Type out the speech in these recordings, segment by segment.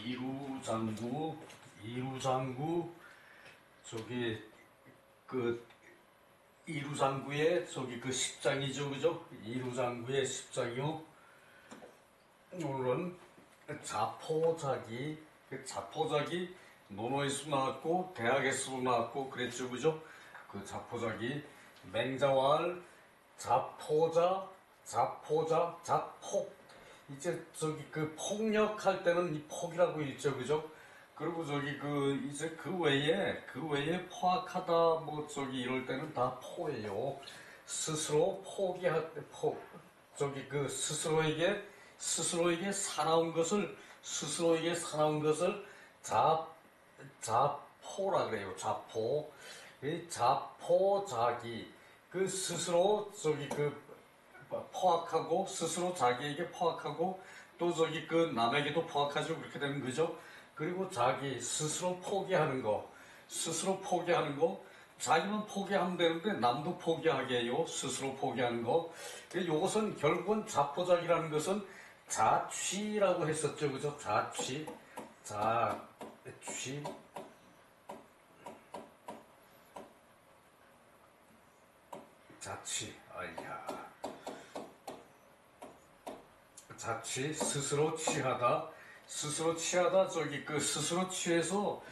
이루장구, 저기, 이루장구의 저기 그 10장이죠, 그죠? 이루장구의 10장이요. 오늘은 자포자기, 자포자기 논어에서 나왔고, 대학에서도 나왔고, 그랬죠, 그죠? 그 자포자기, 맹자왈, 자포자, 자폭. 이제 저기 그 폭력할 때는 이 폭이라고 읽죠, 그죠? 그리고 저기 이제 그 외에 포악하다 뭐 저기 이럴 때는 다 포예요. 스스로 포기할 때 저기 스스로에게 사나운 것을 자포라 그래요. 자포. 이 자포자기. 그 스스로 저기 포악하고, 스스로 자기에게 포악하고, 또 저기 남에게도 포악하죠. 그렇게 되는 거죠. 그리고 자기 스스로 포기하는 거, 자기만 포기하면 되는데 남도 포기하게 해요. 스스로 포기하는 거. 요것은 결국은 자포자기라는 것은 자취라고 했었죠, 그죠? 자취. 아야. 자취, 스스로 취하다, 저기 스스로 취해서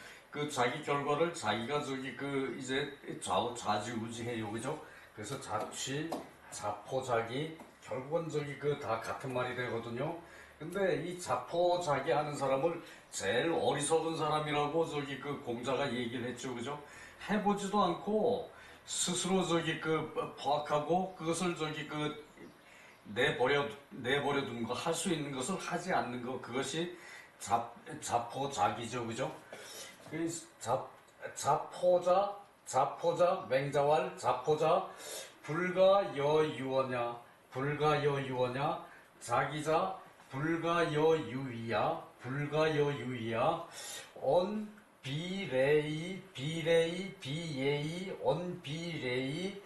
자기 결과를 자기가 저기 이제 좌지우지해요, 그죠? 그래서 자취, 자포자기, 결국은 저기 다 같은 말이 되거든요. 근데 이 자포자기 하는 사람을 제일 어리석은 사람이라고 저기 공자가 얘기를 했죠, 그죠? 해보지도 않고 스스로 저기 포악하고 그것을 저기 내버려둔 거, 할 수 있는 것을 하지 않는 거, 그것이 자포자기죠, 그죠? 자포자, 맹자왈, 자포자, 불가여유어냐, 자기자, 불가여유이야, 비예의,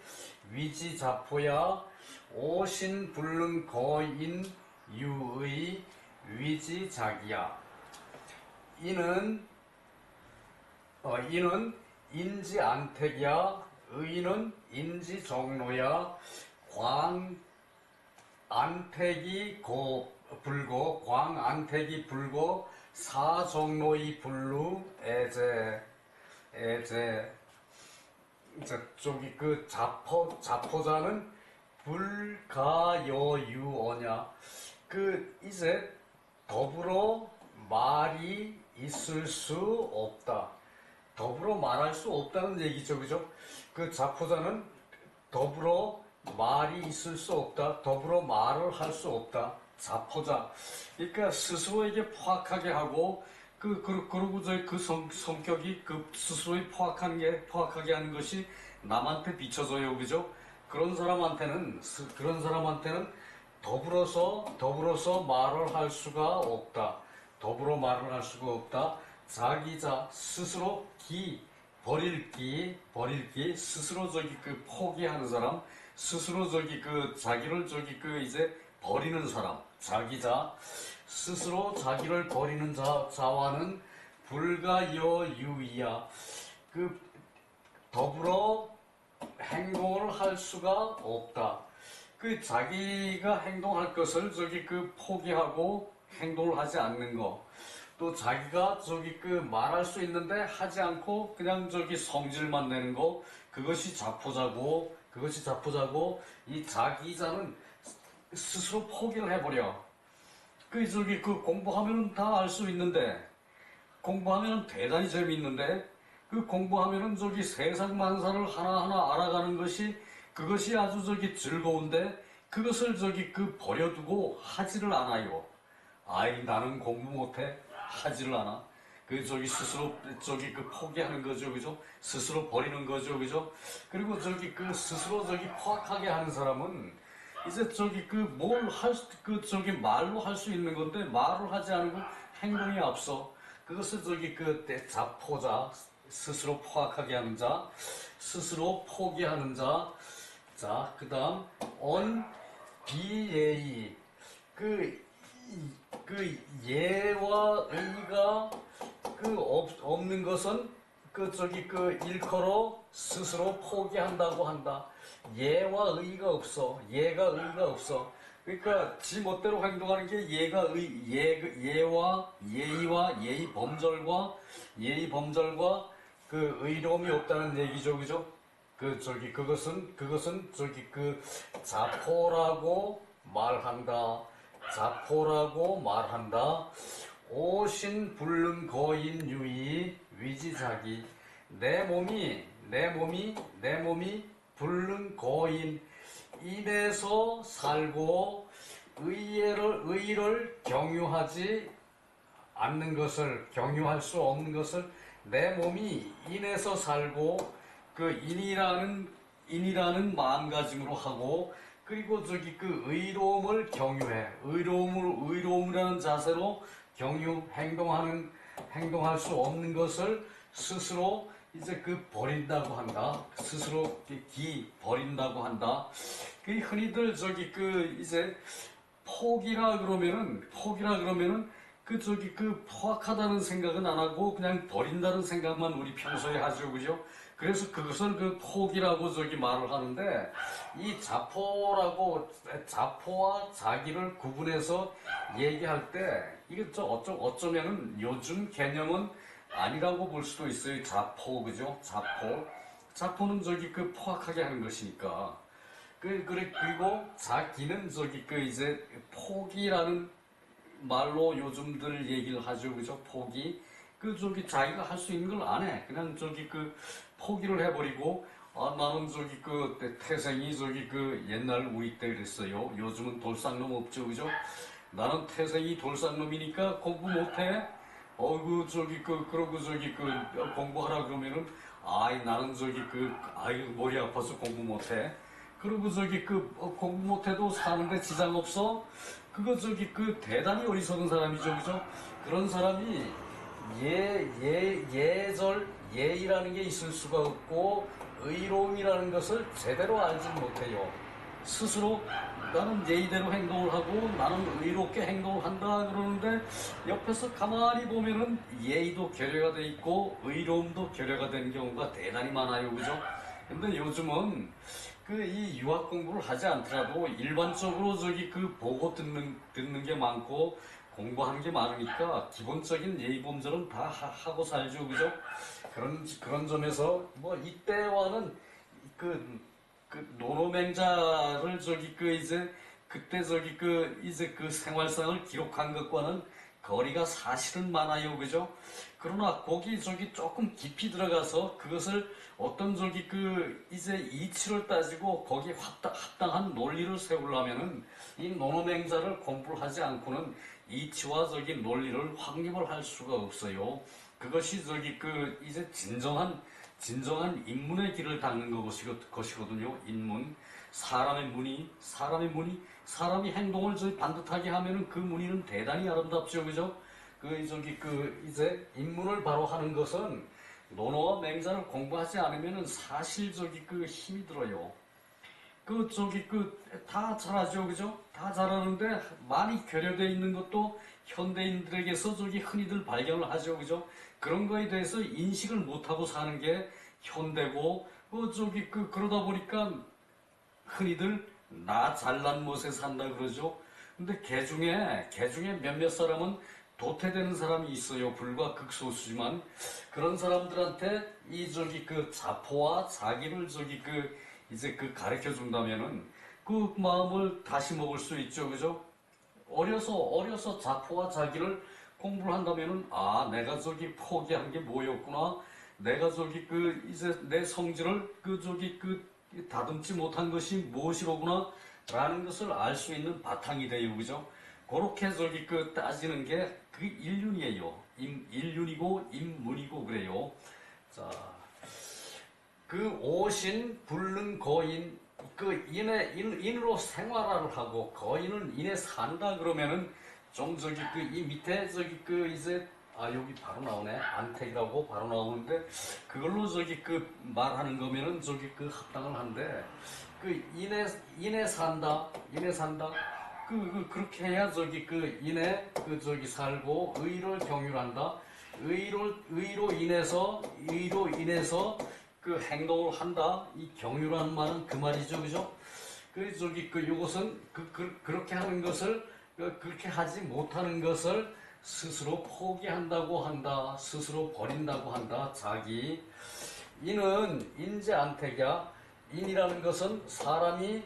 위지자포야, 오신불능거인 유의 위지자기야. 이는 인지안택이야. 의는 인지정로야. 광안택이 불고 사정로이 불루 애제. 저기 자포자는 불가여유어냐. 이제 더불어 말이 있을 수 없다. 더불어 말할 수 없다는 얘기죠, 그죠? 자포자는 더불어 말이 있을 수 없다. 더불어 말을 할 수 없다. 자포자. 그러니까 스스로에게 포악하게 하고, 그러고 성격이 스스로에 포악하게 하는 것이 남한테 비춰져요, 그죠? 그런 사람한테는 더불어서 말을 할 수가 없다. 더불어 말을 할 수가 없다. 자기자, 스스로 버릴 기, 스스로 저기 포기하는 사람, 스스로 저기 자기를 저기 이제 버리는 사람, 자기자, 스스로 자기를 버리는 자와는 불가여유이야. 더불어 행동을 할 수가 없다. 자기가 행동할 것을 저기 포기하고 행동을 하지 않는 거. 또 자기가 저기 말할 수 있는데 하지 않고 그냥 저기 성질만 내는 거. 그것이 자포자고, 이 자기자는 스스로 포기를 해버려. 공부하면은 다 알 수 있는데, 공부하면은 대단히 재미있는데, 공부하면은 저기 세상 만사를 하나하나 알아가는 그것이 아주 저기 즐거운데, 그것을 저기 버려두고 하지를 않아요. 아이, 나는 공부 못해. 하지를 않아. 스스로 포기하는 거죠, 그죠? 스스로 버리는 거죠, 그죠? 그리고 스스로 포악하게 하는 사람은 이제 말로 할 수 있는 건데 말을 하지 않고 행동이 앞서. 그것을 자포자, 스스로 포악하게 하는 자, 스스로 포기하는 자. 그 다음, 비예의. 그 예와 의가 없는 것은 일컬어 스스로 포기한다고 한다. 예와 의가 없어. 예가 의가 없어. 그러니까 지 멋대로 행동하는 게 예와 예의와 예의 범절과 그 의로움이 없다는 얘기죠, 그죠? 그것은 자포라고 말한다. 자포라고 말한다. 오신 불능 거인 유의 위지자기. 내 몸이 불능 거인 인에서 살고 의를 경유하지 않는 것을, 경유할 수 없는 것을, 내 몸이 인에서 살고 그 인이라는 마음가짐으로 하고, 그리고 의로움을 경유해. 의로움이라는 자세로 행동할 수 없는 것을 스스로 버린다고 한다. 스스로 버린다고 한다. 흔히들 포기라 그러면은 포악하다는 생각은 안 하고 그냥 버린다는 생각만 우리 평소에 하죠, 그죠? 그래서 그것을 포기라고 말을 하는데, 이 자포와 자기를 구분해서 얘기할 때, 이게 어쩌면은 요즘 개념은 아니라고 볼 수도 있어요. 자포, 그죠? 자포는 포악하게 하는 것이니까. 그리고 자기는 포기라는 말로 요즘들 얘기를 하죠, 그죠? 포기. 자기가 할 수 있는 걸 안 해. 그냥 포기를 해버리고, 나는 태생이 옛날 우리 때 그랬어요. 요즘은 돌상놈 없죠, 그죠? 나는 태생이 돌상놈이니까 공부 못해. 그러고 공부하라 그러면은, 나는 머리 아파서 공부 못해. 그리고 공부 못해도 사는데 지장 없어? 그거 대단히 어리석은 사람이죠, 그죠? 그런 사람이 예의라는 게 있을 수가 없고, 의로움이라는 것을 제대로 알지 못해요. 스스로 나는 예의대로 행동을 하고 나는 의롭게 행동을 한다 그러는데, 옆에서 가만히 보면은 예의도 결여가 돼 있고 의로움도 결여가 되는 경우가 대단히 많아요, 그죠? 근데 요즘은 이 유학 공부를 하지 않더라도 일반적으로 보고 듣는 게 많고 공부하는 게 많으니까 기본적인 예의 범절은 다 하고 살죠, 그죠? 그런 점에서 이때와는 노노맹자를 그때 생활상을 기록한 것과는 거리가 사실은 많아요, 그죠? 그러나 거기 조금 깊이 들어가서 그것을 어떤 이치를 따지고 거기에 합당한 논리를 세우려면은 이 노노맹자를 공부를 하지 않고는 이치와 논리를 확립을 할 수가 없어요. 그것이 진정한 인문의 길을 닦는 것이거든요. 인문. 사람이 행동을 반듯하게 하면은 그 무늬는 대단히 아름답죠, 그죠? 인문을 바로 하는 것은 논어와 맹자를 공부하지 않으면은 사실 힘이 들어요. 다 잘하죠, 그죠? 다 잘하는데 많이 결여되어 있는 것도 현대인들에게서 흔히들 발견을 하죠, 그죠? 그런 거에 대해서 인식을 못하고 사는 게 현대고, 그러다 보니까 흔히들 나 잘난 못에 산다 그러죠. 근데 개중에 몇몇 사람은 도태되는 사람이 있어요. 불과 극소수지만. 그런 사람들한테 자포와 자기를 가르쳐 준다면은 그 마음을 다시 먹을 수 있죠, 그죠? 어려서 자포와 자기를 공부를 한다면은, 내가 포기한 게 뭐였구나. 내가 이제 내 성질을 다듬지 못한 것이 무엇이로구나 라는 것을 알 수 있는 바탕이 돼요, 그죠? 그렇게 따지는 게 일륜이에요. 일륜이고 인문이고 그래요. 자, 오신 불능 거인, 인으로 생활을 하고 거인은 인에 산다 그러면은 좀 이 밑에 이제 여기 바로 나오네. 안택이라고 바로 나오는데, 그걸로 말하는 거면은 합당을 한데, 인에 산다. 그렇게 해야 인에 살고 의를 경유한다. 의로 인해서 그 행동을 한다. 이 경유라는 말은 그 말이죠, 그죠? 요것은 그렇게 하는 것을 그렇게 하지 못하는 것을 스스로 포기한다고 한다. 스스로 버린다고 한다. 자기. 인은 인재안택이야. 인이라는 것은 사람이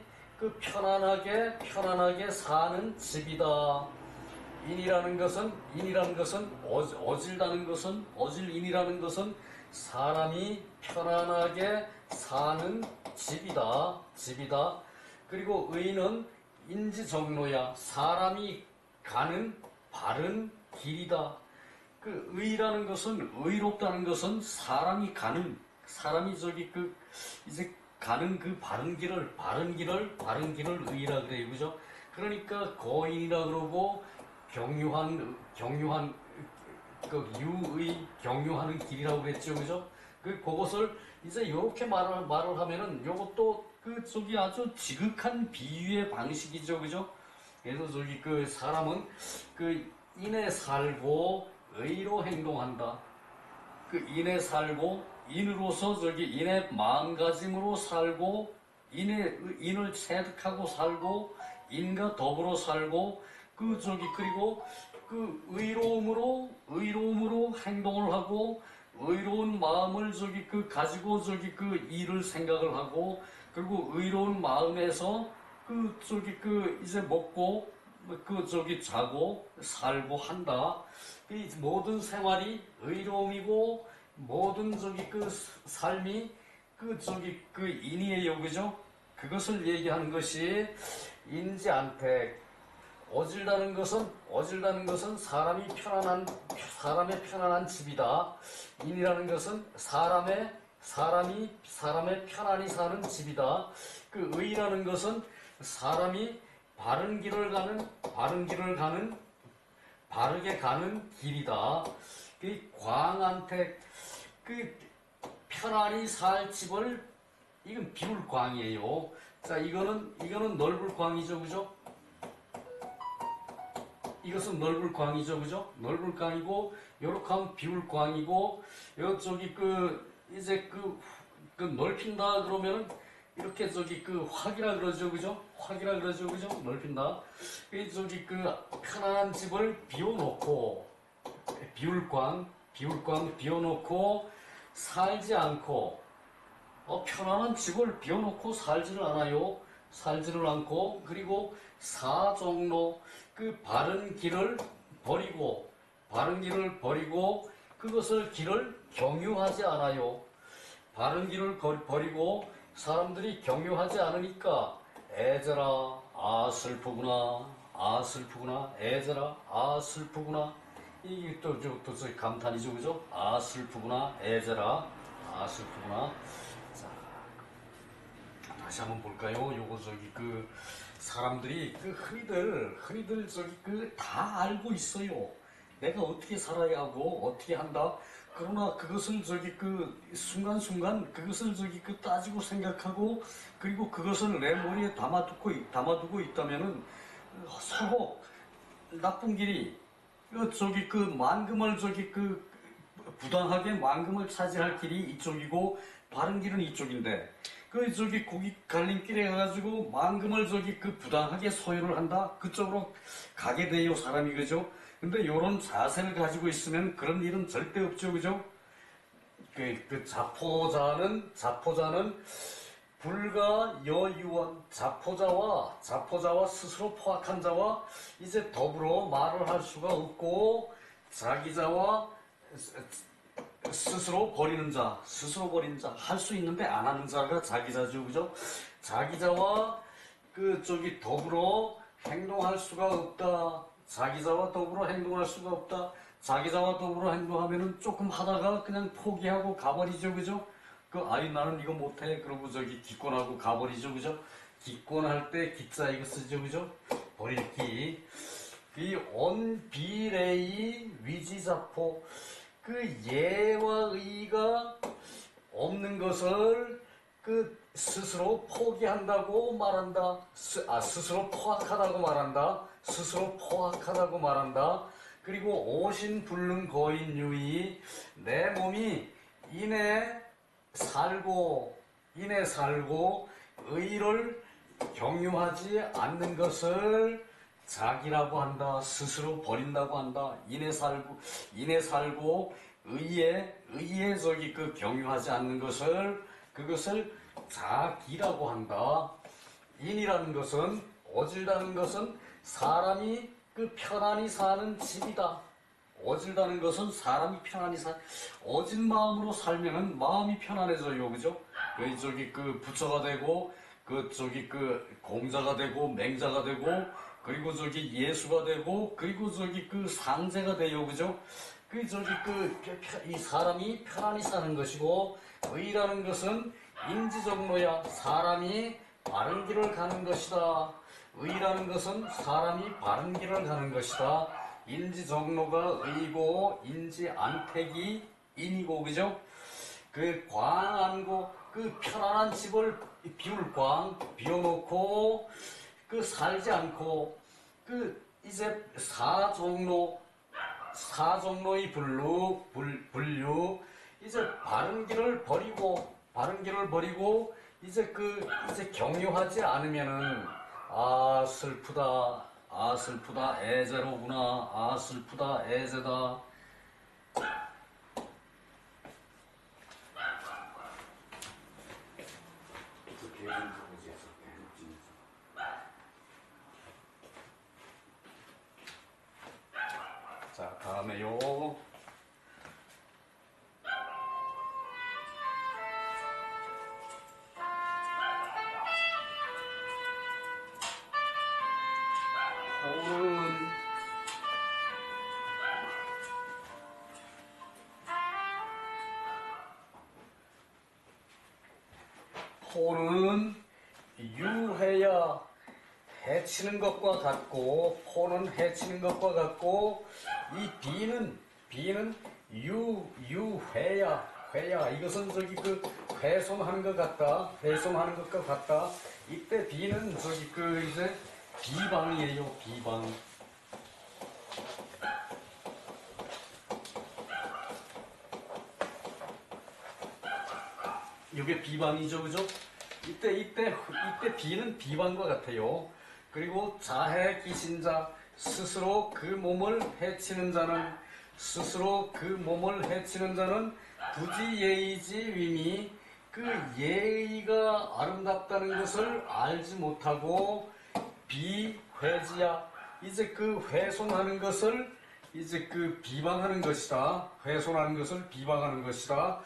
편안하게 사는 집이다. 인이라는 것은 어질인이라는 것은 사람이 편안하게 사는 집이다. 그리고 의는 인지정로야. 사람이 가는 바른 길이다. 의라는 것은, 의롭다는 것은 사람이 가는 그 바른 길을 의라 그래요. 그죠? 그러니까 거인이라 그러고 경유한 유의 경유하는 길이라고 그랬죠. 그죠? 그것을 이제 이렇게 말을 하면은 요것도 아주 지극한 비유의 방식이죠. 그죠? 그래서 사람은 인에 살고 의로 행동한다. 인에 살고 인으로서 인의 마음가짐으로 살고 인을 체득하고 살고 인과 더불어 살고 그리고 의로움으로 행동을 하고 의로운 마음을 가지고 일을 생각을 하고 그리고 의로운 마음에서 이제 먹고 자고 살고 한다. 이 모든 생활이 의로움이고 모든 삶이 인이에요. 그죠? 그것을 얘기하는 것이 인지안택. 어질다는 것은 사람의 편안한 집이다. 인이라는 것은 사람이 편안히 사는 집이다. 의라는 것은 사람이 바르게 가는 길이다. 광안택, 편안히 살 집을, 이건 비울 광이에요. 자, 이거는 넓을 광이죠, 그죠? 이것은 넓을 광이죠, 그죠? 넓을 광이고, 요렇게 하면 비울 광이고, 이제 넓힌다 그러면은, 이렇게 확이라 그러죠, 그죠? 확이라 그러죠, 그죠? 넓힌다. 편안한 집을 비워놓고, 비워놓고, 살지 않고, 편안한 집을 비워놓고 살지를 않고, 그리고 사종로, 바른 길을 버리고, 그것을 길을 경유하지 않아요. 바른 길을 버리고, 사람들이 경유하지 않으니까, 애절아, 슬프구나, 애절아, 슬프구나. 이게 또 감탄이죠, 그죠? 슬프구나, 애절아, 슬프구나. 자, 다시 한번 볼까요? 요거 사람들이 흔히들 다 알고 있어요. 내가 어떻게 살아야 하고 어떻게 한다. 그러나 그것을 순간순간 그것을 따지고 생각하고 그리고 그것을 내 머리에 담아두고 있다면은 서로 나쁜 길이 만금을 부당하게 만금을 차지할 길이 이쪽이고 바른 길은 이쪽인데 거기 갈림길에 가가지고 만금을 부당하게 소유를 한다. 그쪽으로 가게 돼요, 사람이. 그죠? 근데 요런 자세를 가지고 있으면 그런 일은 절대 없죠. 그죠? 자포자는 불가 여유원. 자포자와 스스로 포악한 자와 이제 더불어 말을 할 수가 없고 자기자와 스스로 버리는 자, 할 수 있는데 안 하는 자가 자기자죠, 그죠? 자기자와 더불어 행동할 수가 없다. 자기자와 더불어 행동하면은 조금 하다가 그냥 포기하고 가버리죠, 그죠? 나는 이거 못해. 그러고 기권하고 가버리죠, 그죠? 기권할 때 기자 이거 쓰죠, 그죠? 버릴 기. 언비례의 위지자포. 예와 의가 없는 것을 그 스스로 포기한다고 말한다. 스스로 포악하다고 말한다. 스스로 포악하다고 말한다. 그리고 오신 불능 거인 유의 내 몸이 인해 살고 의를 경유하지 않는 것을 자기라고 한다. 스스로 버린다고 한다. 인해 살고 의에 저기 그 경유하지 않는 것을 그것을 자기라고 한다. 인이라는 것은 오질다는 것은 사람이 그 편안히 사는 집이다. 오질다는 것은 사람이 편안히 오진 마음으로 살면은 마음이 편안해져요, 그죠? 그 저기 그 부처가 되고 그 저기 그 공자가 되고 맹자가 되고 그리고 저기 예수가 되고 그리고 저기 그 상제가 돼요, 그죠? 그 저기 이 사람이 편안히 사는 것이고 의라는 것은 인지정로야. 사람이 바른 길을 가는 것이다. 의라는 것은 사람이 바른 길을 가는 것이다. 인지정로가 의고 인지안택이 인이고 그죠? 그 광안고 그 편안한 집을 비워놓고 그 살지 않고 그 이제 사종로의 분류 이제 바른 길을 버리고 이제 이제 경유하지 않으면은 슬프다 애제로구나 슬프다 애제다. 자, 다음에요. 포는 유해야 해치는 것과 같고 포는 해치는 것과 같고 이 비는 유회야 이것은 저기 그 훼손하는 것 같다. 이때 비는 저기 이제 비방이에요. 비방. 이게 비방이죠, 그죠? 이때 비는 비방과 같아요. 그리고 자해 기신자 스스로 그 몸을 해치는 자는 부지 예의지 위미 그 예의가 아름답다는 것을 알지 못하고 비회지야 이제 그 훼손하는 것을 이제 그 비방하는 것이다. 훼손하는 것을 비방하는 것이다.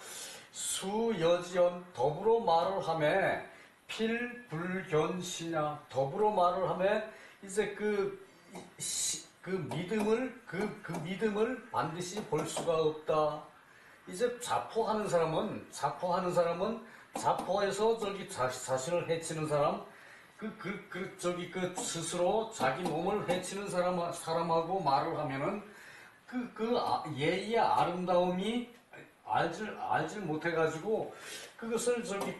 수여지연 더불어 말을 하며 필불견시냐 더불어 말을 하며 이제 그 믿음을 반드시 볼 수가 없다. 이제 자포하는 사람은 자포해서 저기 자신을 해치는 사람 스스로 자기 몸을 해치는 사람하고 말을 하면은 예의의 아름다움이 알질 못해가지고 그것을 저기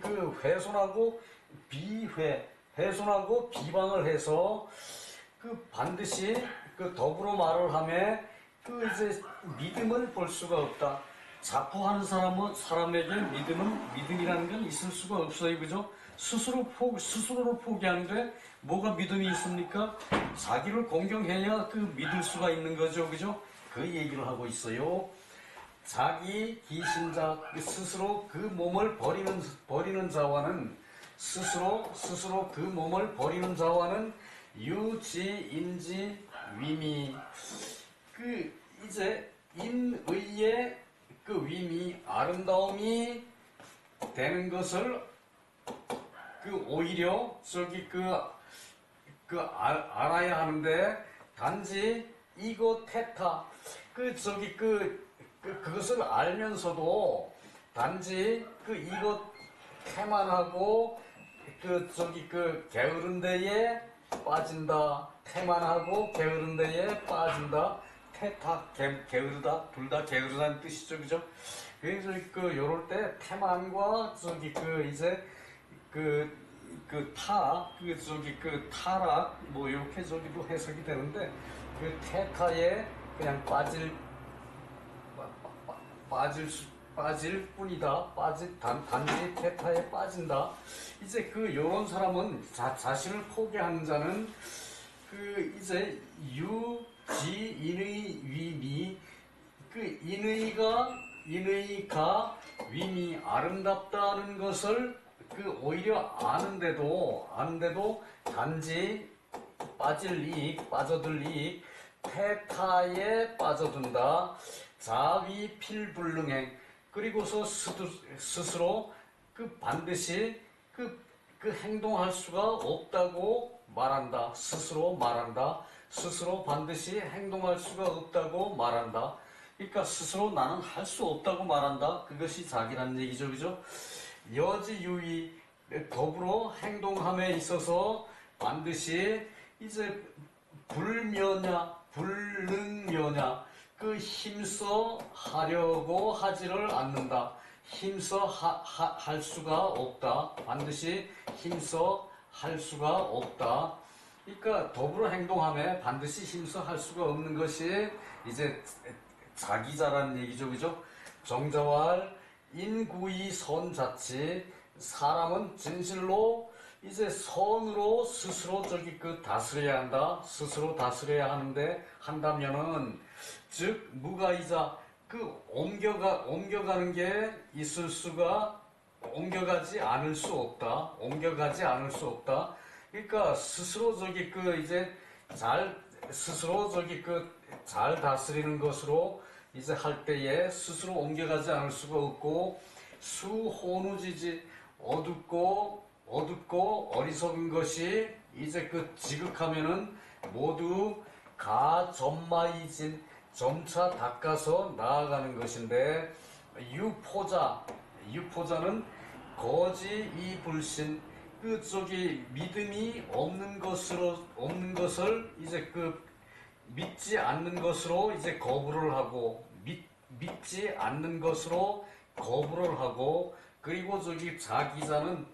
훼손하고 비방을 해서 반드시 더불어 말을 하며 이제 믿음을 볼 수가 없다. 자포하는 사람에게 믿음이라는 건 있을 수가 없어요, 그죠? 스스로를 포기하는데 뭐가 믿음이 있습니까? 자기를 공경해야 믿을 수가 있는 거죠, 그죠? 그 얘기를 하고 있어요. 자기 기신자 스스로 그 몸을 버리는 자와는 스스로 그 몸을 버리는 자와는 유지인지 위미 이제 인의의 위미 아름다움이 되는 것을 오히려 저기 알아야 하는데 단지 이거 태타 그것을 알면서도 단지 이것 태만하고 게으른 데에 빠진다. 태만하고 게으른 데에 빠진다. 태타 게으르다 둘 다 게으르다는 뜻이죠, 그죠? 그래서 요럴 때 태만과 이제 타락, 뭐, 이렇게 저기도 해석이 되는데, 그 태타에 그냥 빠질 뿐이다. 단지 태타에 빠진다. 이제 요런 사람은 자신을 포기하는 자는 이제 인의 위미, 인의가 위미 아름답다는 것을 오히려 아는데도 단지 빠져들 이익, 태타에 빠져든다. 자위 필불능행. 그리고서 스스로 반드시 행동할 수가 없다고 말한다. 스스로 반드시 행동할 수가 없다고 말한다. 그러니까 스스로 나는 할 수 없다고 말한다. 그것이 자기란 얘기죠. 그죠? 여지유의, 더불어 행동함에 있어서 반드시 이제 불능면야, 힘써 하려고 하지를 않는다. 힘써 할 수가 없다. 반드시 힘써 할 수가 없다. 그러니까 더불어 행동함에 반드시 힘써 할 수가 없는 것이 이제 자기자라는 얘기죠. 그죠? 정자왈 인구의 선자치, 사람은 진실로 이제 선으로 스스로 다스려야 한다. 스스로 다스려야 한다면은, 즉, 무가이자, 옮겨가는 게 옮겨가지 않을 수 없다. 그러니까, 스스로 잘 다스리는 것으로 이제 할 때에 스스로 옮겨가지 않을 수가 없고, 수호누지지, 어둡고 어리석은 것이 이제 지극하면은 모두 가점마이진, 점차 닦아서 나아가는 것인데, 유포자는 거지 이 불신, 믿음이 없는 것을 이제 믿지 않는 것으로 이제 거부를 하고, 믿지 않는 것으로 거부를 하고, 그리고 자기자는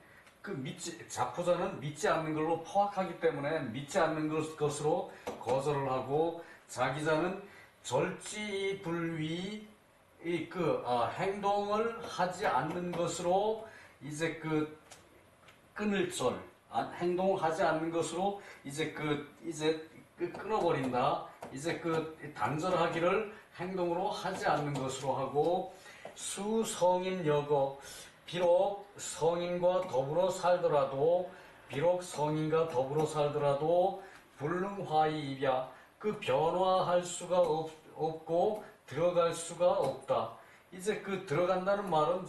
자포자는 믿지 않는 걸로 포악하기 때문에 믿지 않는 것으로 거절을 하고, 자기자는 절지불위, 행동을 하지 않는 것으로 이제 행동을 하지 않는 것으로 이제 끊어버린다. 이제 단절하기를 행동으로 하지 않는 것으로 하고, 수성인 여거, 비록 성인과 더불어 살더라도 불능화이입야, 변화할 수가 없고 들어갈 수가 없다. 이제 들어간다는 말은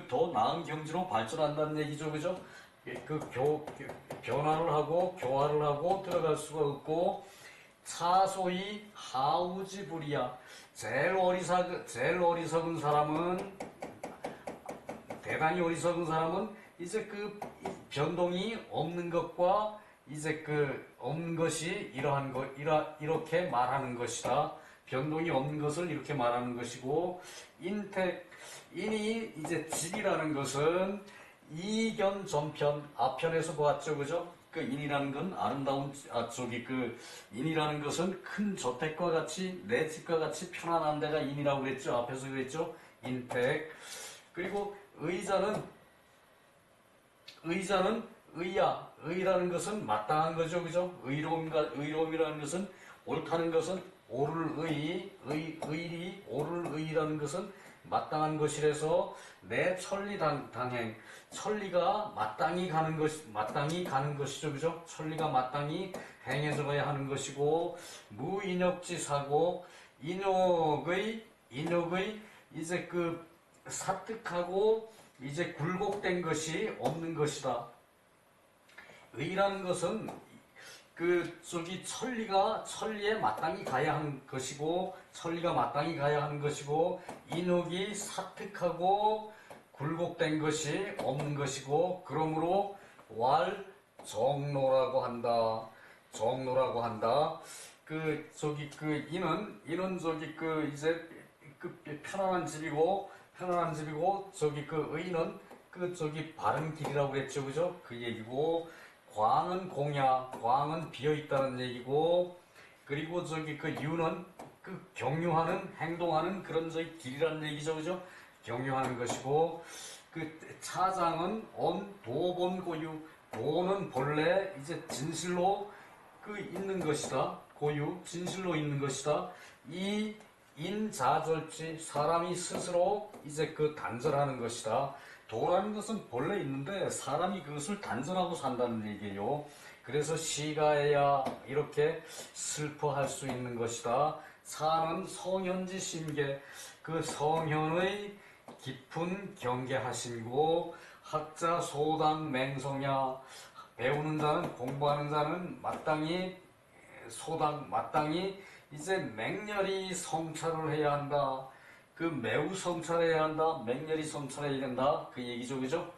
더 나은 경지로 발전한다는 얘기죠. 그죠? 변화를 하고 교화를 하고 들어갈 수가 없고, 차소히 하우지불이야, 제일 어리석은 사람은, 대단히 어리석은 사람은 이제 변동이 없는 것과 이제 없는 것이 이렇게 말하는 것이다. 변동이 없는 것을 이렇게 말하는 것이고, 인이 이제 질이라는 것은 이견 전편, 앞편에서 보았죠. 그죠? 인이라는 건 아름다운, 인이라는 것은 큰 저택과 같이, 내 집과 같이 편안한 데가 인이라고 그랬죠. 앞에서 그랬죠. 인택. 그리고 의자는 의야. 의라는 것은 마땅한 거죠. 그죠? 의로움이라는 것은, 옳다는 것은 옳을 옳을 의라는 것은 마땅한 것이라서, 내 천리당행, 천리가 마땅히 가는 것이죠. 그죠? 천리가 마땅히 행해져 가야 하는 것이고, 무인욕지사고, 인욕의 이제 사특하고 이제 굴곡된 것이 없는 것이다. 의라는 것은 천리에 마땅히 가야 하는 것이고, 인욕이 사특하고 굴곡된 것이 없는 것이고, 그러므로 정로라고 한다. 인은 이제 편안한 집이고, 의는 그 저기 바른 길이라고 그랬죠, 그죠? 그 얘기고, 광은 공야, 광은 비어 있다는 얘기고, 그리고 저기 그 유는 그 경유하는, 행동하는 그런 저기 길이라는 얘기죠, 그죠? 경유하는 것이고, 그 차장은 온 도본고유, 도는 본래 이제 진실로 그 있는 것이다. 고유, 진실로 있는 것이다. 이 인자절지, 사람이 스스로 이제 그 단절하는 것이다. 도라는 것은 본래 있는데 사람이 그것을 단절하고 산다는 얘기예요. 그래서 시가해야 이렇게 슬퍼할 수 있는 것이다. 사는 성현지 심계, 그 성현의 깊은 경계하심이고, 학자 소당 맹성야, 배우는 자는, 공부하는 자는 마땅히 소당, 마땅히 이제 맹렬히 성찰을 해야 한다. 그 매우 성찰해야 한다. 맹렬히 성찰해야 된다. 그 얘기죠, 그죠?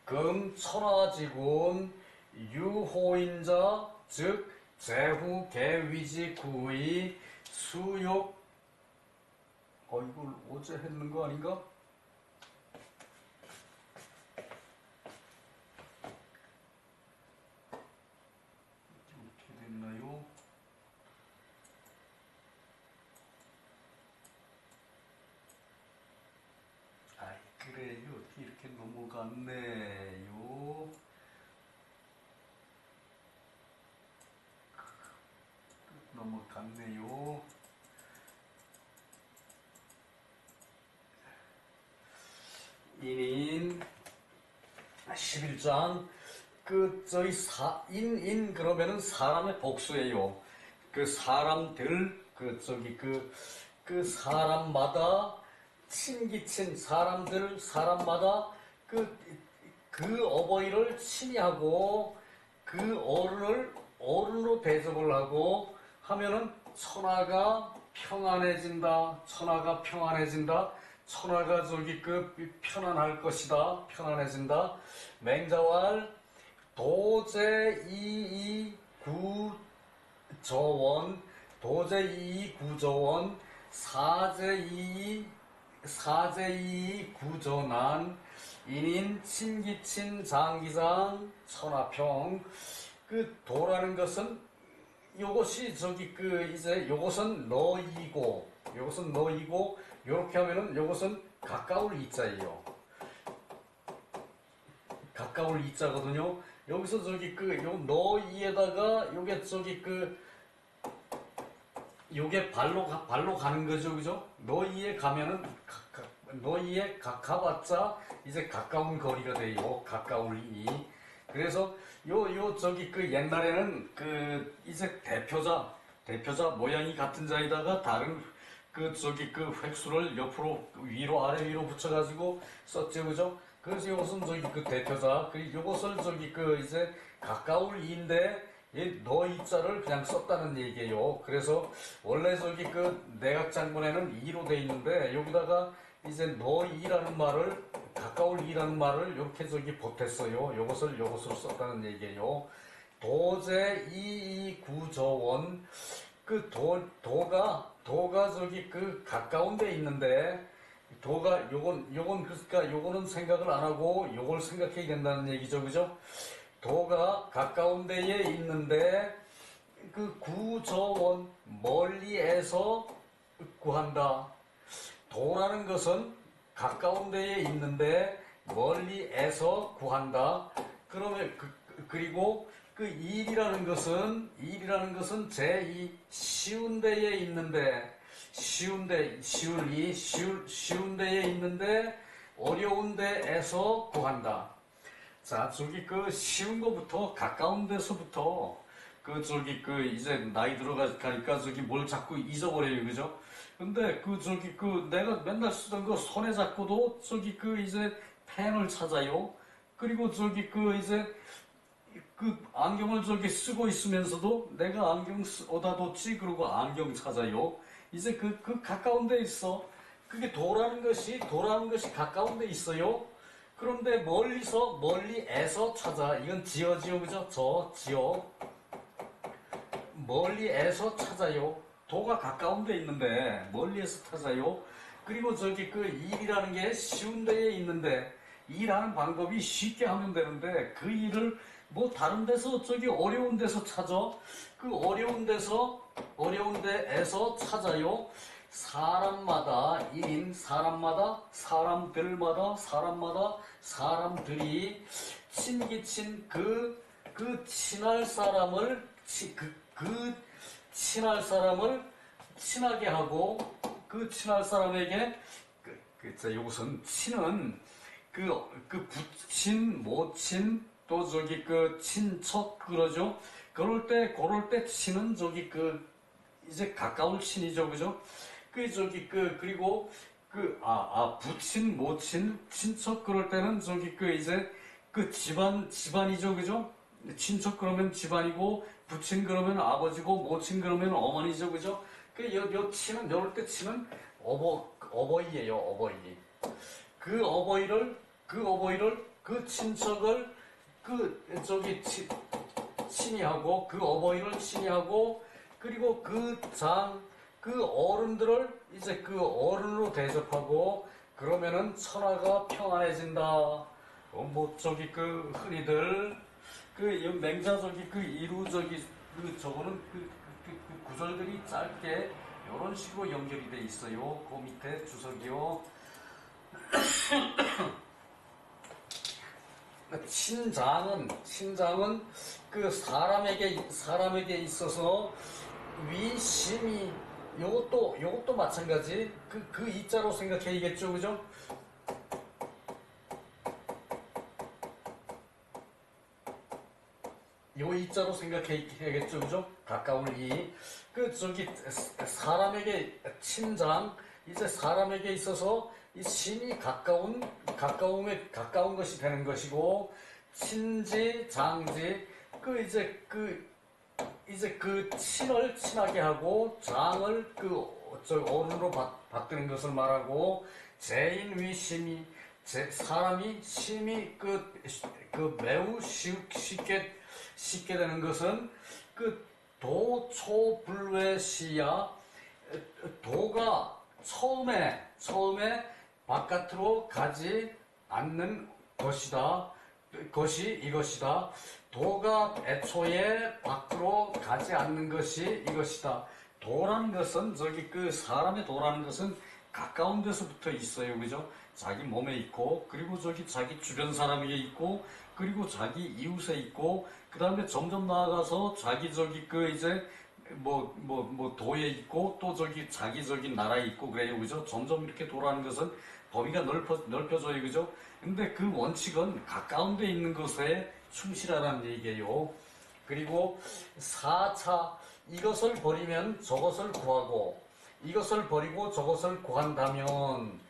금 천하지군 유호인자 즉 제후 개위지 구의 수욕. 이걸 어제 했는 거 아닌가? 어떻게 됐나요? 아이, 그래요. 어떻게 이렇게 넘어갔네요. 넘어갔네요. 인인 11장 저희 그러면은 사람의 복수예요. 그 사람들 그 사람마다 친기친 사람마다 그 어버이를 친히하고 그 어른으로 대접을 하고 하면은 천하가 평안해진다. 천하가 편안할 것이다. 편안해진다. 맹자왈 도제이이 구저원, 도제이이 구저원, 사제이이 구저난, 인인 친기친 장기장 천하평. 그 도라는 것은 요것이 이제 요것은 너이고 요렇게 하면은 요것은 가까울 이자예요. 가까울 이자거든요. 여기서 요 너이에다가 요게 발로 가는 거죠, 그죠? 너이에 가면은 너이에 가봤자 이제 가까운 거리가 돼요. 가까울 이. 그래서 옛날에는 이제 대표자 모양이 같은 자에다가 다른 획수를 옆으로 위로 아래 위로 붙여가지고 썼죠, 그죠? 그래서 이것은 대표자, 이것을 이제 가까울 이인데 너이자를 그냥 썼다는 얘기예요. 그래서 원래 내각장문에는 이로 돼 있는데 여기다가 이제 너이라는 말을 가까울 이라는 말을 이렇게 보탰어요. 요것을 썼다는 얘기예요. 도제 구저원, 도가 가까운 데 있는데, 그러니까 요거는 생각을 안 하고 요걸 생각해야 된다는 얘기죠, 그죠? 도가 가까운 데에 있는데 구저원, 멀리에서 구한다. 도라는 것은 가까운 데에 있는데 멀리에서 구한다. 그러면 그리고 일이라는 것은 제2 쉬운 데에 있는데 쉬운 데에 있는데 어려운 데에서 구한다. 자, 쉬운 거부터 가까운 데서부터 이제 나이 들어가니까 뭘 자꾸 잊어버려요, 그죠? 근데 내가 맨날 쓰던 거 손에 잡고도 이제 펜을 찾아요. 그리고 이제 안경을 쓰고 있으면서도 내가 안경 어디다 뒀지? 그러고 안경 찾아요. 이제 가까운 데 있어. 그게 도라는 것이 가까운 데 있어요. 그런데 멀리에서 찾아. 이건 지어지요, 그죠? 지어. 멀리에서 찾아요. 도가 가까운 데 있는데 멀리에서 찾아요. 그리고 저기 그 일이라는 게 쉬운 데에 있는데 일하는 방법이 쉽게 하면 되는데 그 일을 뭐 다른 데서 저기 어려운 데서 찾아. 그 어려운 데에서 찾아요. 사람마다 일인 사람들이 친기친 그 친할 사람을 친할 사람을 친하게 하고 그 친할 사람에게 요것은 친은 부친 모친 또 저기 그 친척 그러죠. 그럴 때 친은 저기 이제 가까운 친이죠, 그죠? 그리고 부친 모친 친척 그럴 때는 저기 이제 집안이죠, 그죠? 친척 그러면 집안이고 부친 그러면 아버지고 모친 그러면 어머니죠, 그죠? 요 친은 요럴 때 친은 어버이예요, 어버이. 그 어버이를 그 친척을 친히하고 그 어버이를 친히하고 그리고 그 어른들을 이제 그 어른으로 대접하고 그러면은 천하가 평안해진다. 흔히들 맹자 이루 저거는 구절들이 짧게 이런 식으로 연결이 돼 있어요. 그 밑에 주석이요. 친장은 그 사람에게 있어서 위심이 요것도 마찬가지 그 이자로 생각해야겠죠, 그죠? 요 이자로 생각해야겠죠, 그죠? 가까운 이 사람에게 친장 이제 사람에게 있어서 이 심이 가까운 것이 되는 것이고 친지 장지 이제 그 친을 친하게 하고 장을 어른으로 받드는 것을 말하고 재인 위 심이 사람이 심이 매우 쉽게 되는 것은 도초불외시야 도가 처음에 바깥으로 가지 않는 이것이다. 도가 애초에 밖으로 가지 않는 것이 이것이다. 도라는 것은 사람의 도라는 것은 가까운 데서 붙어 있어요, 그죠? 자기 몸에 있고 그리고 자기 주변 사람에게 있고 그리고 자기 이웃에 있고 그 다음에 점점 나아가서 자기 이제 도에 있고 또 자기 나라에 있고 그래요, 그죠? 점점 이렇게 도라는 것은 범위가 넓혀져요, 그죠? 근데 그 원칙은 가까운 데 있는 것에 충실하라는 얘기예요. 그리고 4차 이것을 버리면 저것을 구하고 이것을 버리고 저것을 구한다면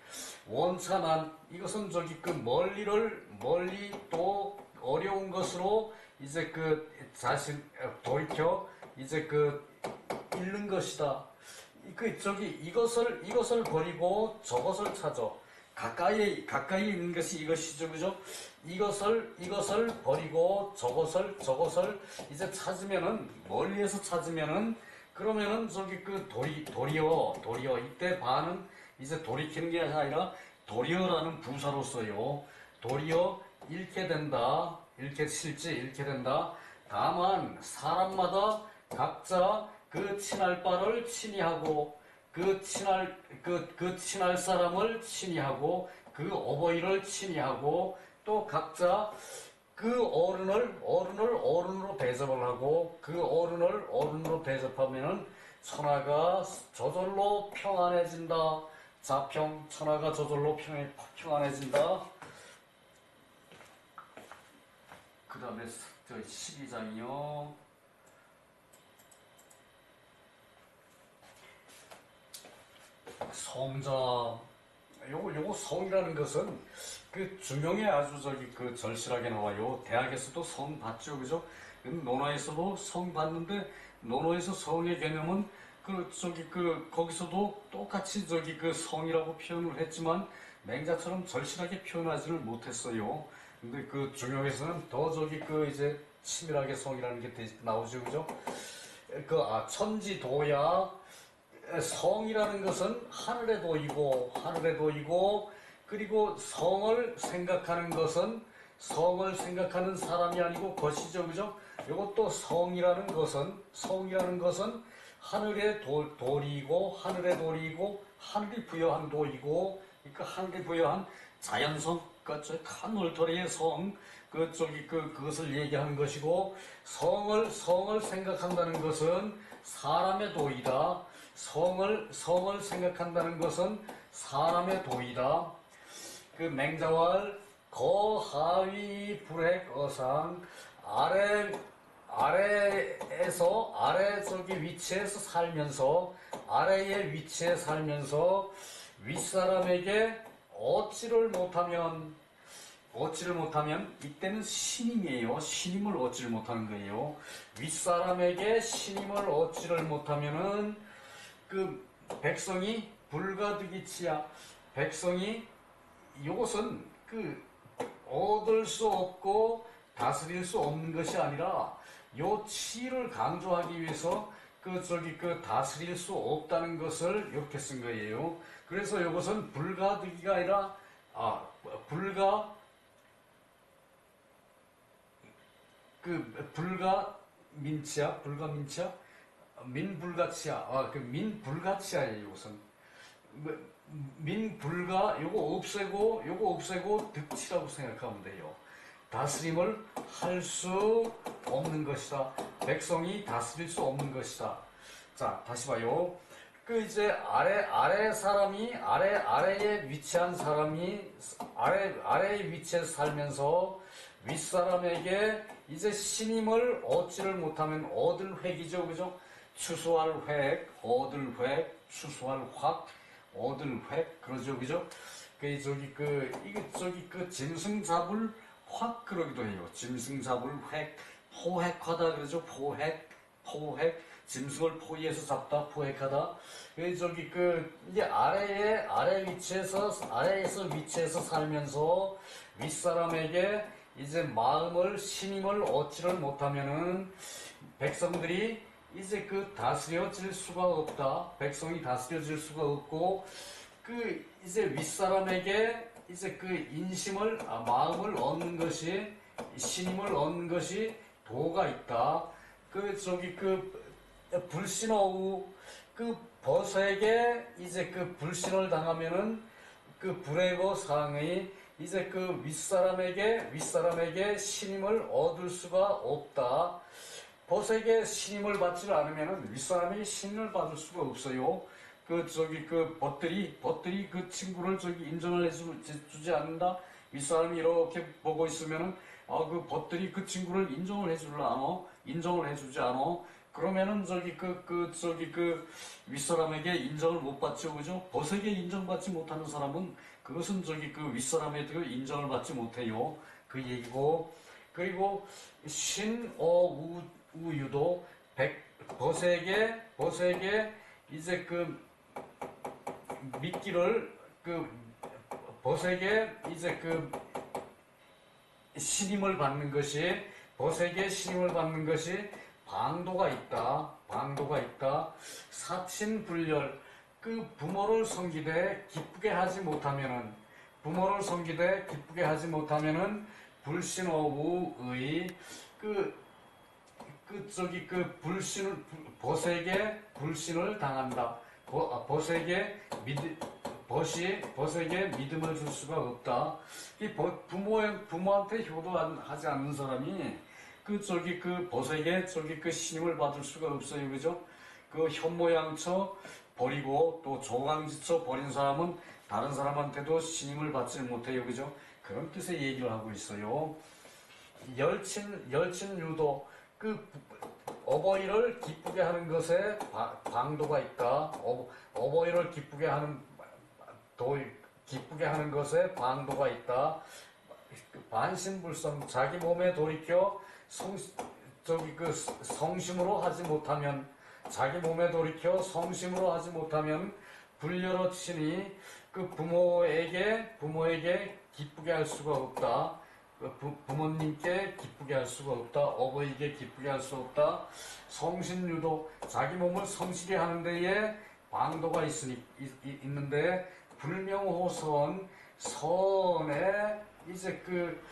원차난 이것은 멀리 또 어려운 것으로 이제 돌이켜 이제 잃는 것이다. 이것을 버리고 저것을 찾아. 가까이에 있는 것이 이것이죠, 그죠? 이것을 버리고 저것을 이제 찾으면은, 멀리에서 찾으면은, 그러면은 도리어. 이때 반은 이제 돌이키는 게 아니라 도리어라는 부사로 써요. 도리어 실제 잃게 된다. 다만, 사람마다 각자 그 친할 바를 친히하고, 그 친할 사람을 친히하고, 그 어버이를 친히하고, 또 각자 그 어른으로 대접을 하고, 그 어른으로 대접하면은 천하가 저절로 평안해진다. 천하가 저절로 평안해진다. 그 다음에 12장이요. 성자. 요거 성이라는 것은 중용에 아주 절실하게 나와요. 대학에서도 성 봤죠, 그죠? 논어에서도 성 봤는데, 논어에서 성의 개념은 거기서도 똑같이 그 성이라고 표현을 했지만 맹자처럼 절실하게 표현하지는 못했어요. 근데 그 중용에서는 더 이제 치밀하게 성이라는 게 나오죠, 그죠? 천지도야, 성이라는 것은 하늘의 도이고, 그리고 성을 생각하는 것은 성을 생각하는 사람이 아니고 것이죠, 그죠? 이것도 성이라는 것은 하늘의 도리이고, 하늘이 부여한 도이고, 그러니까 하늘이 부여한 자연성, 그러니까 큰 울타리의 성, 그것을 얘기하는 것이고, 성을 생각한다는 것은 사람의 도이다. 성을 생각한다는 것은 사람의 도이다. 그 맹자왈 거하위 불핵어상, 아래 위치에서 살면서, 아래의 위치에 살면서 윗사람에게 얻지를 못하면, 이때는 신임이에요. 신임을 얻지를 못하는 거예요. 윗사람에게 신임을 얻지를 못하면은 그 백성이 불가득이치야. 백성이, 이것은 얻을 수 없고 다스릴 수 없는 것이 아니라 요 치를 강조하기 위해서 다스릴 수 없다는 것을 이렇게 쓴 거예요. 그래서 이것은 불가득이가 아니라 불가민치야, 민불가치야, 민불가치야예요. 이것은 요거 없애고 득치라고 생각하면 돼요. 다스림을 할 수 없는 것이다. 백성이 다스릴 수 없는 것이다. 자, 다시 봐요. 이제 아래에 위치한 사람이 아래에 위치해서 살면서 윗사람에게 이제 신임을 얻지를 못하면 얻을 획이죠, 그죠? 추수할 획, 얻을 획, 추수할 확, 얻을 획, 그러죠, 그죠? 짐승 잡을 확 그러기도 해요. 짐승 잡을 획, 포획하다 그러죠. 포획, 짐승을 포위해서 잡다, 포획하다. 이제 아래에서 위치해서 살면서 윗사람에게 이제 신임을 얻지를 못하면은 백성들이 이제 다스려질 수가 없다. 백성이 다스려질 수가 없고, 이제 윗사람에게 이제 마음을 얻는 것이, 신임을 얻는 것이 도가 있다. 불신어우, 벗에게 이제 불신을 당하면은 불의고 상의, 이제 윗사람에게 신임을 얻을 수가 없다. 벗에게 신임을 받지 않으면은 윗사람에게 신임을 받을 수가 없어요. 벗들이 그 친구를 인정을 해주지 않는다. 윗사람이 이렇게 보고 있으면은, 벗들이 그 친구를 인정을 해주지 않아. 그러면은 윗사람에게 인정을 못 받죠, 그죠? 벗에게 인정받지 못하는 사람은 그것은 윗사람에게 인정을 받지 못해요. 그 얘기고, 그리고 신어우유도 벗에게 이제 미끼를 벗에게 이제 신임을 받는 것이, 벗에게 신임을 받는 것이 방도가 있다. 사친불열, 부모를 섬기되 기쁘게 하지 못하면은, 불신어우의 벗에게 불신을 당한다. 벗에게 믿음을 줄 수가 없다. 부모한테 효도하지 않는 사람이 벗에게 신임을 받을 수가 없어요, 그죠? 현모양처 버리고 또 조강지처 버린 사람은 다른 사람한테도 신임을 받지 못해요, 그죠? 그런 뜻의 얘기를 하고 있어요. 열친유도, 어버이를 기쁘게 하는 것에 방도가 있다. 어버이를 기쁘게 하는 것에 방도가 있다. 반신불성, 자기 몸에 돌이켜 성심으로 하지 못하면, 자기 몸에 돌이켜 성심으로 하지 못하면 불려로 치니 그 부모에게 기쁘게 할 수가 없다. 부모님께 기쁘게 할 수가 없다. 어버이에게 기쁘게 할 수 없다. 성신유도 자기 몸을 성실히 하는 데에 방도가 있는데 불명호선 선에 이제 그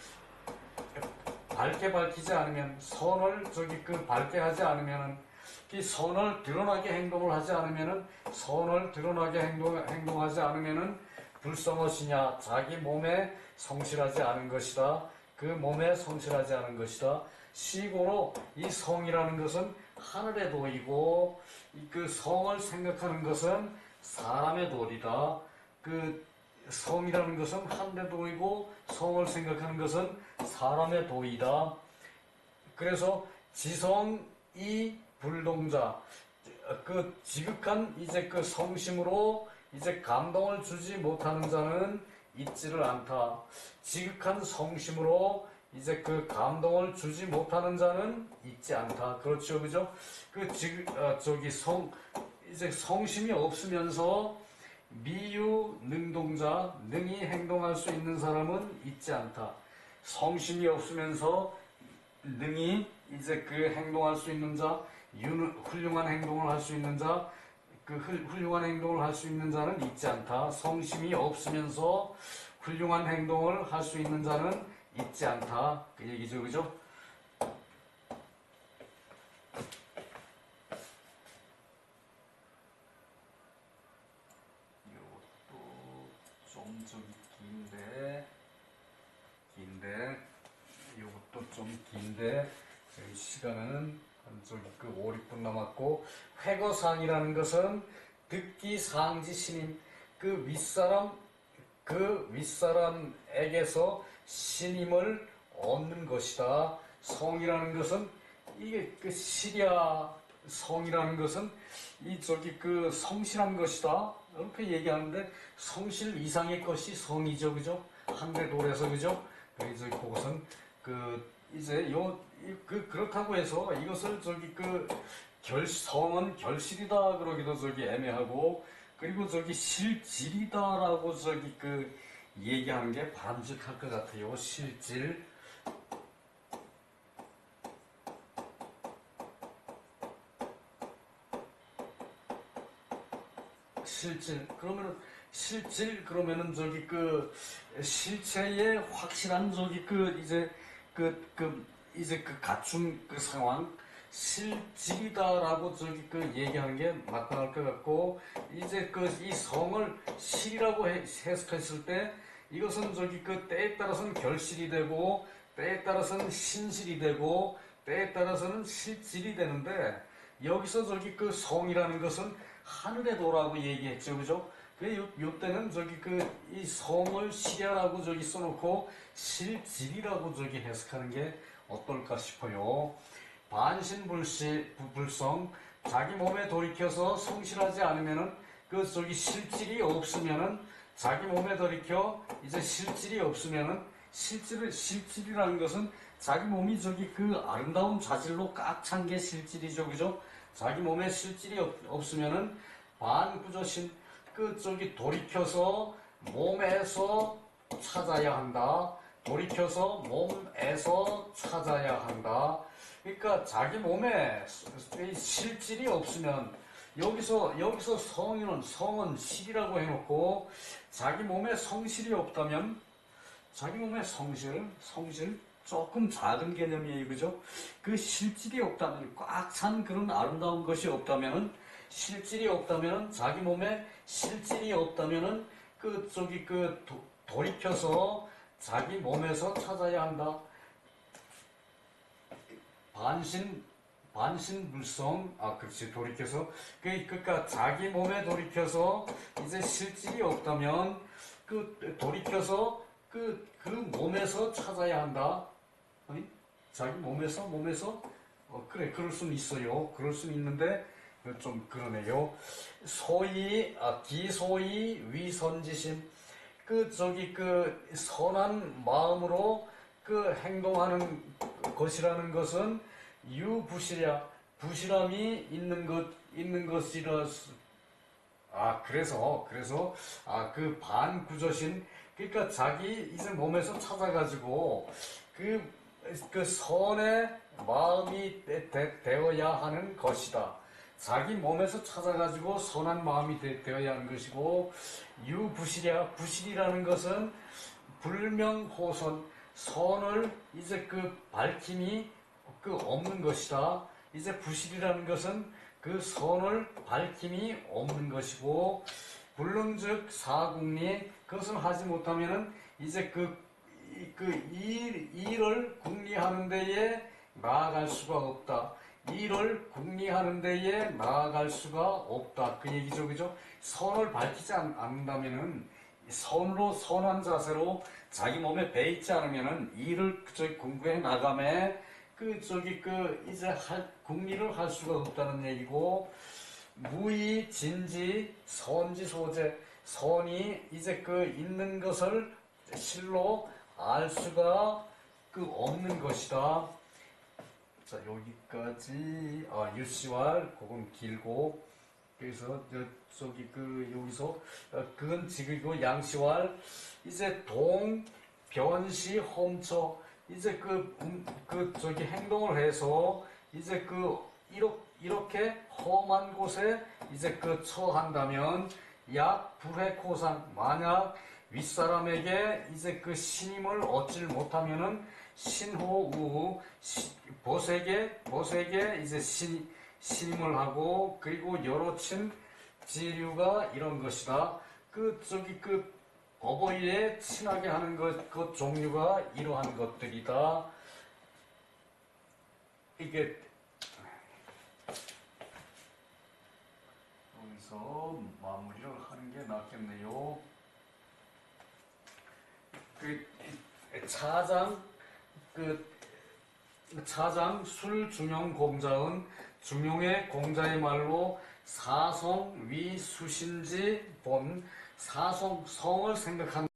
밝게 밝히지 않으면 선을 밝게 하지 않으면은 이 선을 드러나게 행동을 하지 않으면은 선을 드러나게 행동하지 않으면은 불성하시냐 자기 몸에 성실하지 않은 것이다. 그 몸에 성실하지 않은 것이다. 시고로 이 성이라는 것은 하늘의 도이고 그 성을 생각하는 것은 사람의 도리다. 그 성이라는 것은 하늘의 도이고 성을 생각하는 것은 사람의 도이다. 그래서 지성이 불동자 그 지극한 이제 그 성심으로 이제 감동을 주지 못하는 자는 있지를 않다. 지극한 성심으로 이제 그 감동을 주지 못하는 자는 있지 않다. 그렇죠, 그죠? 이제 성심이 없으면서 미유 능동자 능히 행동할 수 있는 사람은 있지 않다. 성심이 없으면서 능히 이제 그 행동할 수 있는 자, 훌륭한 행동을 할 수 있는 자, 그 훌륭한 행동을 할 수 있는 자는 있지 않다. 성심이 없으면서 훌륭한 행동을 할 수 있는 자는 있지 않다. 그 얘기죠, 그죠? 이것도 좀 이것도 좀 긴데 시간은 그 5, 6분 남았고 회거상이라는 것은 듣기 상지 신임 그 윗사람에게서 신임을 얻는 것이다. 성이라는 것은 이게 그 시랴 성이라는 것은 그 성실한 것이다. 이렇게 얘기하는데 성실 이상의 것이 성이죠, 그죠? 한대 돌에서 그죠? 그래서 그것은 이제 그렇다고 해서 이것을 성은 결실이다 그러기도 애매하고 그리고 실질이다라고 얘기하는 게 바람직할 것 같아요. 실질. 그러면은 실체의 확실한 갖춘 그 상황 실질이다라고 얘기하는 게 마땅할 것 같고 이제 이 성을 실이라고 해석했을 때 이것은 때에 따라서는 결실이 되고 때에 따라서는 신실이 되고 때에 따라서는 실질이 되는데 여기서 성이라는 것은 하늘의 도라고 얘기했죠, 그죠? 요때는 이 성을 실야라고 써놓고 실질이라고 해석하는 게 어떨까 싶어요. 반신불성 자기 몸에 돌이켜서 성실하지 않으면은 실질이 없으면은 자기 몸에 돌이켜 이제 실질이 없으면은 실질이라는 것은 자기 몸이 아름다운 자질로 꽉 찬 게 실질이죠, 그죠? 자기 몸에 실질이 없으면은 반구조신 돌이켜서 몸에서 찾아야 한다. 돌이켜서 몸에서 찾아야 한다. 그러니까 자기 몸에 실질이 없으면 여기서 성은 실이라고 해놓고 자기 몸에 성실이 없다면 자기 몸에 성실 조금 작은 개념이에요, 그죠? 그 실질이 없다면 꽉 찬 그런 아름다운 것이 없다면은 실질이 없다면은 자기 몸에 실질이 없다면은 돌이켜서 자기 몸에서 찾아야 한다. 반신불성 그렇지 돌이켜서 그러니까 자기 몸에 돌이켜서 이제 실질이 없다면 돌이켜서 그 몸에서 찾아야 한다. 자기 몸에서 그래 그럴 수는 있어요. 그럴 수는 있는데 좀 그러네요. 기소이 위선지심 선한 마음으로 행동하는 것이라는 것은 유부실야 부실함이 있는 것이라. 그래서 그 반구조신, 그러니까 자기 이제 몸에서 찾아가지고 그 선의 마음이 되어야 하는 것이다. 자기 몸에서 찾아가지고 선한 마음이 되어야 하는 것이고, 부실이라는 것은 불명호선, 선을 이제 그 밝힘이 없는 것이다. 이제 부실이라는 것은 그 선을 밝힘이 없는 것이고, 불능즉 사국리, 그것을 하지 못하면은 이제 일을 궁리하는 데에 나아갈 수가 없다. 일을 궁리하는 데에 나아갈 수가 없다. 그 얘기죠, 그죠? 선을 밝히지 않는다면은, 선으로, 선한 자세로 자기 몸에 배있지 않으면은 일을 공부해 나감에 이제 궁리를 할 수가 없다는 얘기고, 무의, 진지, 선지, 소재, 선이 이제 있는 것을 실로 알 수가 없는 것이다. 자, 여기까지. 유시왈, 그건 길고, 그래서 여기서 그건 지금이고, 양시왈, 이제 변시, 험처, 이제 행동을 해서 이제 이렇게 험한 곳에 이제 처한다면, 약 불회코상, 만약 윗사람에게 이제 신임을 얻질 못하면은 신호우, 보색에 이제 신임을 하고, 그리고 여로친 지류가 이런 것이다. 어버이에 친하게 하는 것 종류가 이러한 것들이다. 이게 여기서 마무리를 하는 게 낫겠네요. 차장 술중용 공자은 중용의 공자의 말로 사성 위 수신지 본, 사성, 성을 생각한